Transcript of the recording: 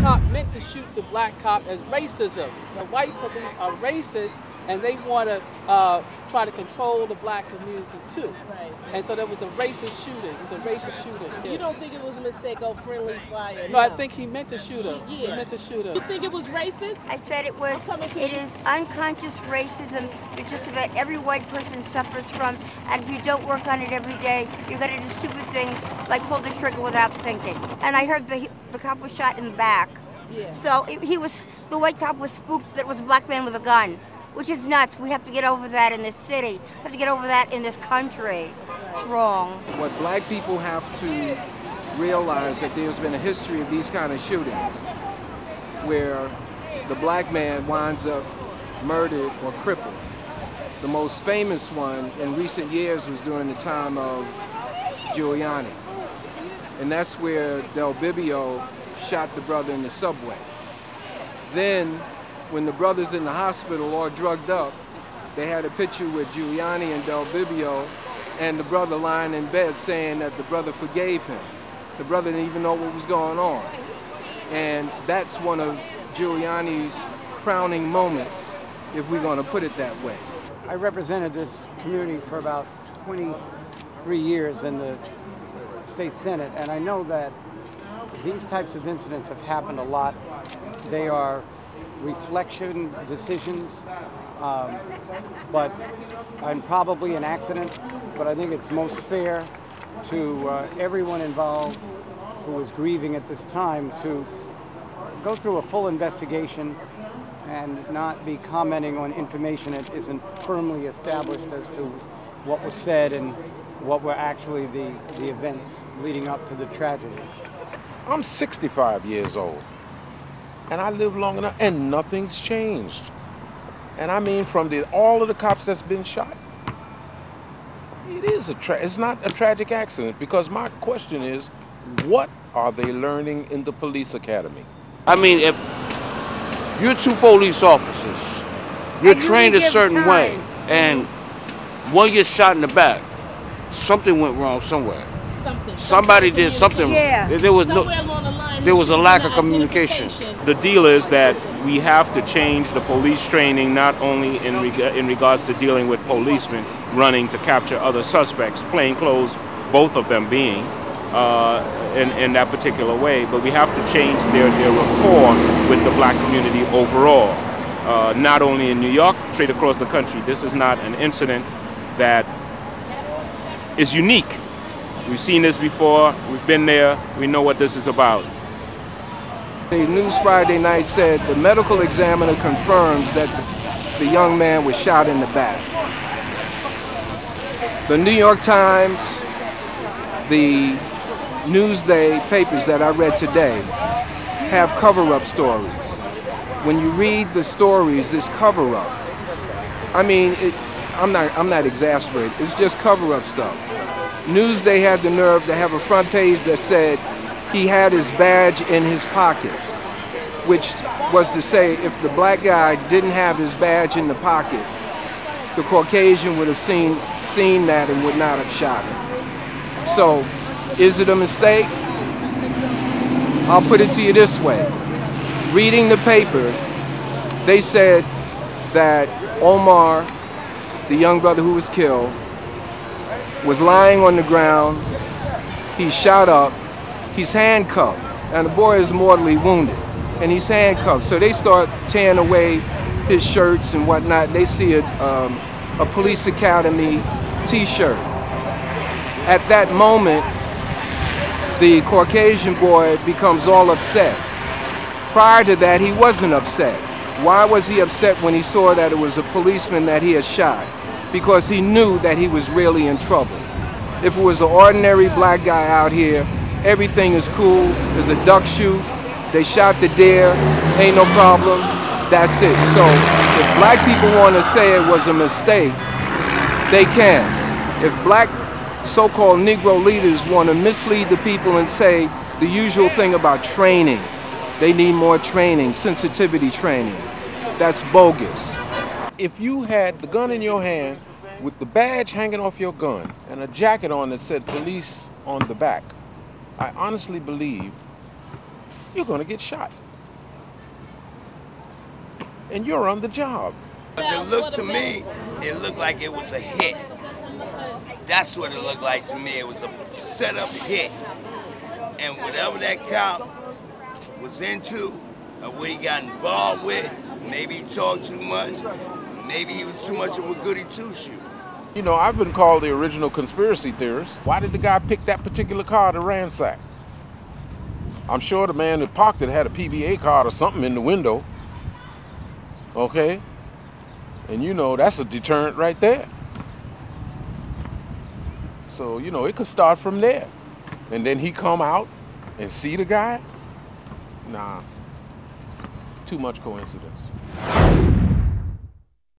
cop meant to shoot the black cop as racism. The white police are racist, and they want to try to control the black community too. Right. And so there was a racist shooting. It was a racist shooting. You don't think it was a mistake or friendly fire? No, I think he meant to shoot her. Yeah. He meant to shoot her. You think it was racist? I said it was. It is unconscious racism that just about every white person suffers from, and if you don't work on it every day, you're going to do stupid things like pull the trigger without thinking. And I heard the cop was shot in the back. Yeah. So the white cop was spooked that it was a black man with a gun, which is nuts. We have to get over that in this city. We have to get over that in this country. It's wrong. What black people have to realize that there's been a history of these kind of shootings where the black man winds up murdered or crippled. The most famous one in recent years was during the time of Giuliani. And that's where Del Bibbio shot the brother in the subway. Then, when the brother's in the hospital all drugged up, they had a picture with Giuliani and Del Bibbio and the brother lying in bed saying that the brother forgave him. The brother didn't even know what was going on. And that's one of Giuliani's crowning moments, if we're going to put it that way. I represented this community for about 23 years in the state senate, and I know that these types of incidents have happened a lot. They are reflection decisions, and probably an accident, but I think it's most fair to everyone involved who is grieving at this time to go through a full investigation and not be commenting on information that isn't firmly established as to what was said and what were actually the events leading up to the tragedy. I'm 65 years old, and I live long enough, and nothing's changed. And I mean, from all of the cops that's been shot, it's not a tragic accident, because my question is, what are they learning in the police academy? I mean, if you're two police officers, you're trained a certain way, and one gets shot in the back, something went wrong somewhere. Somebody did something. Yeah. There was a lack of communication. The deal is that we have to change the police training, not only in regards to dealing with policemen running to capture other suspects, plainclothes, both of them being, in that particular way, but we have to change their rapport with the black community overall. Not only in New York, straight across the country. This is not an incident that is unique. We've seen this before, we've been there, we know what this is about. The news Friday night said the medical examiner confirms that the young man was shot in the back. The New York Times, the Newsday papers that I read today have cover-up stories. When you read the stories, it's cover-up. I mean, I'm not exasperated, it's just cover-up stuff. Newsday had the nerve to have a front page that said he had his badge in his pocket, which was to say if the black guy didn't have his badge in the pocket, the Caucasian would have seen that and would not have shot him. So, is it a mistake? I'll put it to you this way. Reading the paper, they said that Omar, the young brother who was killed, was lying on the ground, he's shot up, he's handcuffed, and the boy is mortally wounded, and he's handcuffed. So they start tearing away his shirts and whatnot. They see a police academy t-shirt. At that moment, the Caucasian boy becomes all upset. Prior to that, he wasn't upset. Why was he upset when he saw that it was a policeman that he had shot? Because he knew that he was really in trouble. If it was an ordinary black guy out here, everything is cool, there's a duck shoot, they shot the deer, ain't no problem, that's it. So if black people want to say it was a mistake, they can. If black so-called Negro leaders want to mislead the people and say the usual thing about training, they need more training, sensitivity training, that's bogus. If you had the gun in your hand with the badge hanging off your gun and a jacket on that said police on the back, I honestly believe you're going to get shot. and you're on the job. It looked to me, it looked like it was a hit. That's what it looked like to me. It was a set-up hit. And whatever that cop was into, or what he got involved with, maybe he talked too much, maybe he was too much of a goody two-shoe. You know, I've been called the original conspiracy theorist. Why did the guy pick that particular car to ransack? I'm sure the man that parked it had a PVA card or something in the window. Okay? And you know, that's a deterrent right there. So, you know, it could start from there. And then he come out and see the guy? Nah, too much coincidence.